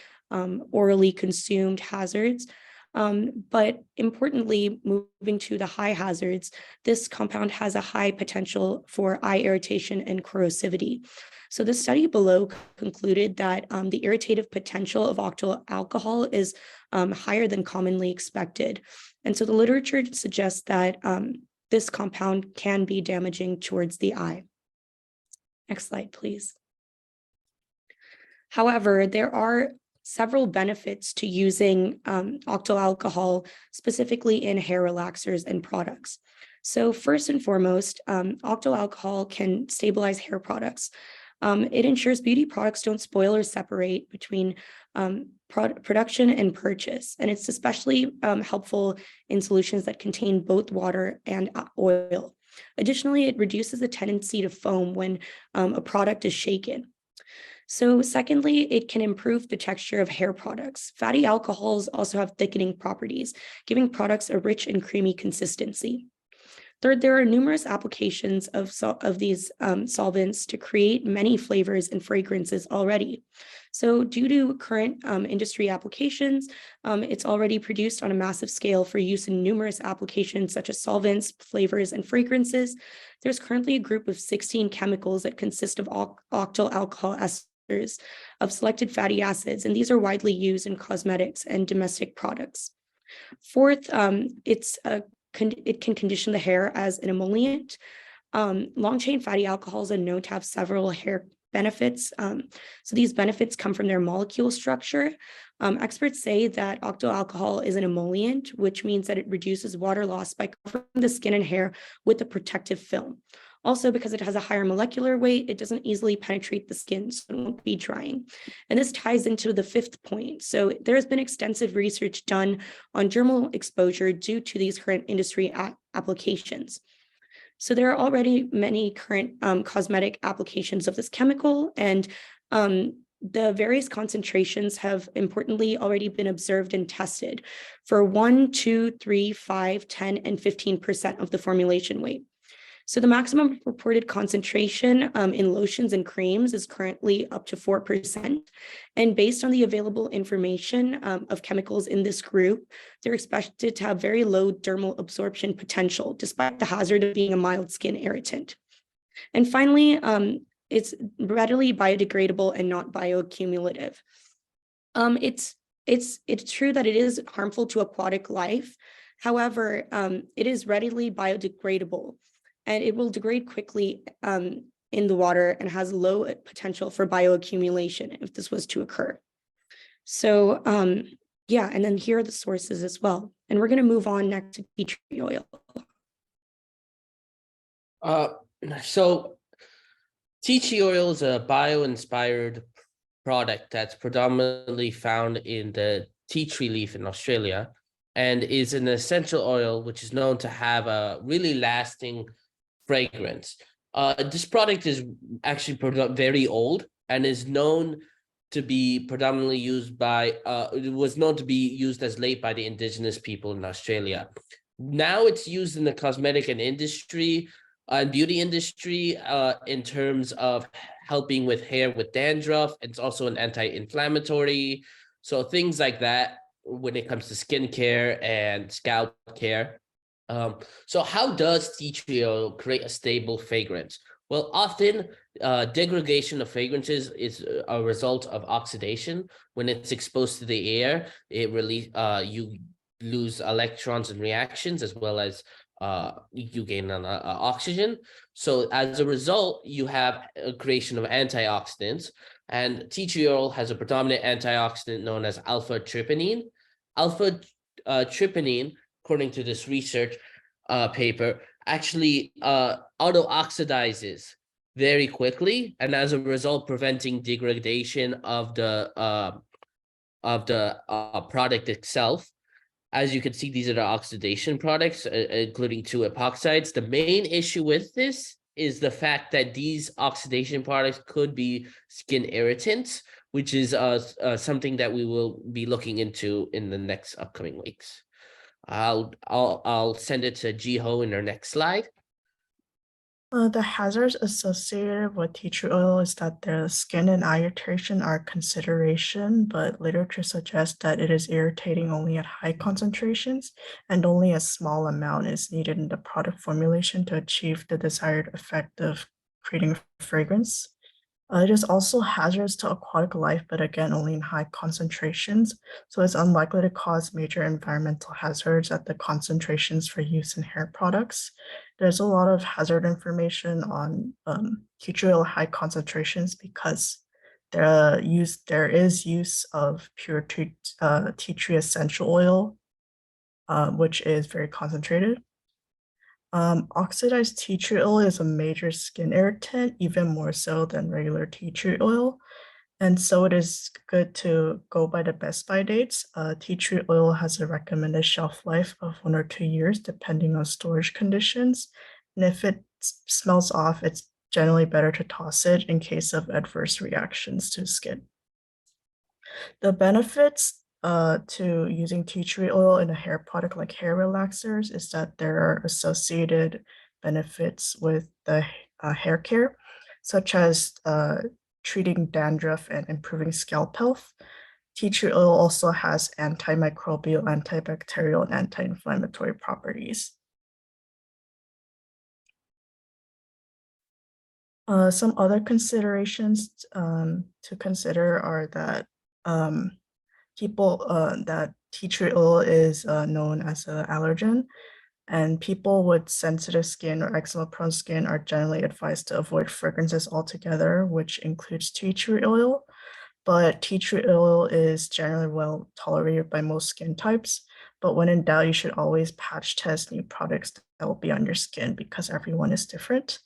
orally consumed hazards. But importantly, moving to the high hazards, this compound has a high potential for eye irritation and corrosivity. So the study below concluded that the irritative potential of octyl alcohol is higher than commonly expected. And so the literature suggests that this compound can be damaging towards the eye. Next slide, please. However, there are several benefits to using octyl alcohol, specifically in hair relaxers and products. So first and foremost, octyl alcohol can stabilize hair products. It ensures beauty products don't spoil or separate between production and purchase. And it's especially helpful in solutions that contain both water and oil. Additionally, it reduces the tendency to foam when a product is shaken. So secondly, it can improve the texture of hair products. Fatty alcohols also have thickening properties, giving products a rich and creamy consistency. Third, there are numerous applications of these solvents to create many flavors and fragrances already. So due to current industry applications, it's already produced on a massive scale for use in numerous applications such as solvents, flavors, and fragrances. There's currently a group of 16 chemicals that consist of octyl alcohol esters of selected fatty acids, and these are widely used in cosmetics and domestic products. Fourth, it can condition the hair as an emollient. Long-chain fatty alcohols are known to have several hair benefits. So these benefits come from their molecule structure. Experts say that octyl alcohol is an emollient, which means that it reduces water loss by covering the skin and hair with a protective film. Also, because it has a higher molecular weight, it doesn't easily penetrate the skin, so it won't be drying. And this ties into the fifth point. So there has been extensive research done on dermal exposure due to these current industry applications. So there are already many current cosmetic applications of this chemical, and the various concentrations have importantly already been observed and tested for 1, 2, 3, 5, 10, and 15% of the formulation weight. So the maximum reported concentration in lotions and creams is currently up to 4%. And based on the available information of chemicals in this group, they're expected to have very low dermal absorption potential, despite the hazard of being a mild skin irritant. And finally, it's readily biodegradable and not bioaccumulative. It's true that it is harmful to aquatic life. However, it is readily biodegradable, and it will degrade quickly in the water and has low potential for bioaccumulation if this was to occur. So yeah, and then here are the sources as well. And we're going to move on next to tea tree oil. So tea tree oil is a bio-inspired product that's predominantly found in the tea tree leaf in Australia, and is an essential oil which is known to have a really lasting fragrance. This product is actually very old and is known to be predominantly used by, it was known to be used as late by the indigenous people in Australia. Now it's used in the cosmetic and industry and beauty industry in terms of helping with hair with dandruff. It's also an anti-inflammatory. So things like that when it comes to skincare and scalp care. So how does tea tree oil create a stable fragrance? Well, often degradation of fragrances is a result of oxidation. When it's exposed to the air, it you lose electrons and reactions, as well as you gain oxygen. So as a result, you have a creation of antioxidants, and tea tree oil has a predominant antioxidant known as alpha-tryptamine. Alpha-tryptamine, according to this research paper, actually auto-oxidizes very quickly, and as a result, preventing degradation of the product itself. As you can see, these are the oxidation products, including 2 epoxides. The main issue with this is the fact that these oxidation products could be skin irritants, which is something that we will be looking into in the next upcoming weeks. I'll send it to Jiho in our next slide. The hazards associated with tea tree oil is that the skin and eye irritation are a consideration, but literature suggests that it is irritating only at high concentrations, and only a small amount is needed in the product formulation to achieve the desired effect of creating a fragrance. It is also hazardous to aquatic life, but again, only in high concentrations, so it's unlikely to cause major environmental hazards at the concentrations for use in hair products. There's a lot of hazard information on tea tree oil high concentrations because there is use of pure tea tree essential oil, which is very concentrated. Oxidized tea tree oil is a major skin irritant, even more so than regular tea tree oil. And so it is good to go by the best by dates. Tea tree oil has a recommended shelf life of 1 or 2 years, depending on storage conditions. And if it smells off, it's generally better to toss it in case of adverse reactions to skin. The benefits to using tea tree oil in a hair product like hair relaxers is that there are associated benefits with the hair care, such as treating dandruff and improving scalp health. Tea tree oil also has antimicrobial, antibacterial, and anti-inflammatory properties. Some other considerations to consider are that that tea tree oil is known as an allergen, and people with sensitive skin or eczema-prone skin are generally advised to avoid fragrances altogether, which includes tea tree oil. But tea tree oil is generally well tolerated by most skin types. But when in doubt, you should always patch test new products that will be on your skin because everyone is different.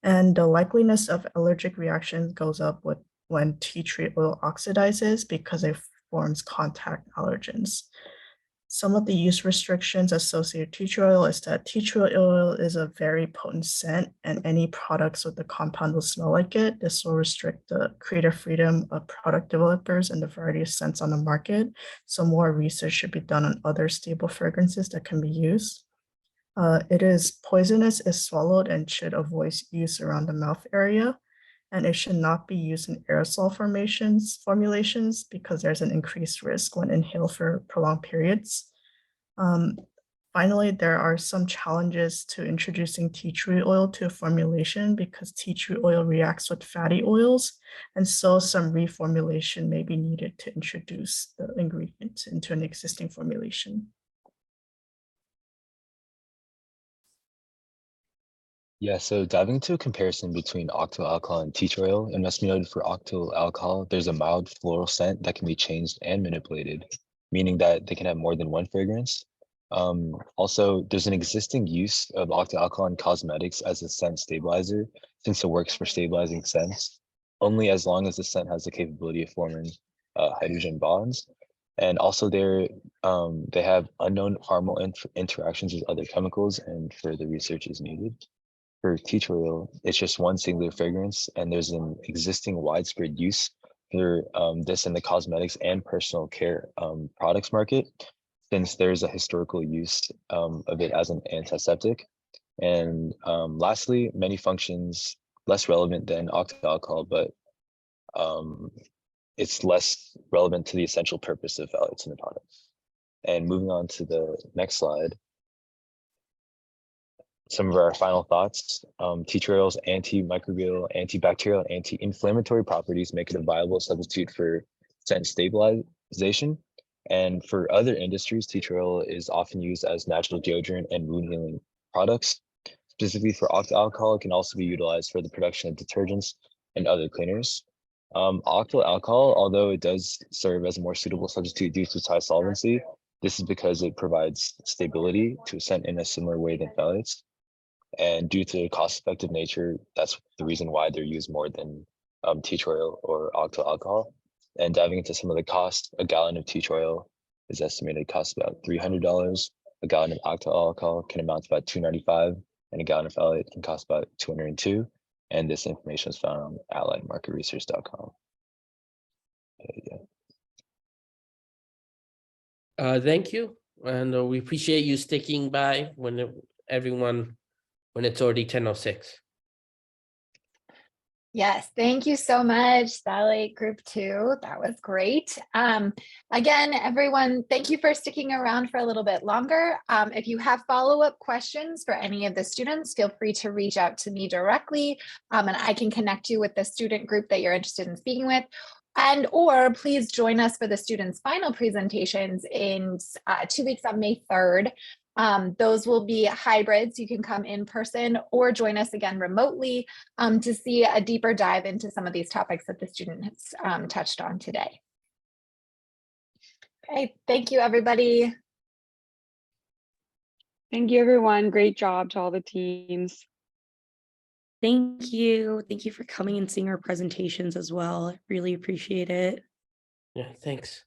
And the likeliness of allergic reactions goes up when tea tree oil oxidizes because it forms contact allergens. Some of the use restrictions associated with tea tree oil is that tea tree oil is a very potent scent, and any products with the compound will smell like it. This will restrict the creative freedom of product developers and the variety of scents on the market. So more research should be done on other stable fragrances that can be used. It is poisonous if swallowed and should avoid use around the mouth area. And it should not be used in aerosol formulations because there's an increased risk when inhaled for prolonged periods. Finally, there are some challenges to introducing tea tree oil to a formulation because tea tree oil reacts with fatty oils, and so some reformulation may be needed to introduce the ingredient into an existing formulation. Yeah, so diving into a comparison between octyl alcohol and tetroyl, oil, it must be noted for octyl alcohol, there's a mild floral scent that can be changed and manipulated, meaning that they can have more than one fragrance. Also, there's an existing use of octyl alcohol in cosmetics as a scent stabilizer, since it works for stabilizing scents, only as long as the scent has the capability of forming hydrogen bonds. And also they have unknown harmful interactions with other chemicals, and further research is needed. For tetroyl, it's just one singular fragrance, and there's an existing widespread use for this in the cosmetics and personal care products market, since there's a historical use of it as an antiseptic. And lastly, many functions less relevant than octyl alcohol, but it's less relevant to the essential purpose of phthalates in the products. And moving on to the next slide, some of our final thoughts. Tetroyl's antimicrobial, antibacterial, anti-inflammatory properties make it a viable substitute for scent stabilization. And for other industries, tetroyl is often used as natural deodorant and wound healing products. Specifically for octyl alcohol, it can also be utilized for the production of detergents and other cleaners. Octyl alcohol, although it does serve as a more suitable substitute due to its high solvency, this is because it provides stability to a scent in a similar way than phthalates. And due to the cost-effective nature, that's the reason why they're used more than tetroyl or octyl alcohol. And diving into some of the costs, a gallon of tetroyl is estimated to cost about $300. A gallon of octyl alcohol can amount to about $295, and a gallon of phthalate can cost about $202. And this information is found on alliedmarketresearch.com. Thank you, and we appreciate you sticking by when it's already 10:06. Yes, thank you so much, Phthalate Group 2. That was great. Again, everyone, thank you for sticking around for a little bit longer. If you have follow-up questions for any of the students, feel free to reach out to me directly, and I can connect you with the student group that you're interested in speaking with. And or please join us for the students' final presentations in 2 weeks on May 3rd. Those will be hybrids. You can come in person or join us again remotely to see a deeper dive into some of these topics that the student has touched on today. Okay, thank you, everybody. Thank you, everyone. Great job to all the teams. Thank you. Thank you for coming and seeing our presentations as well. Really appreciate it. Yeah, thanks.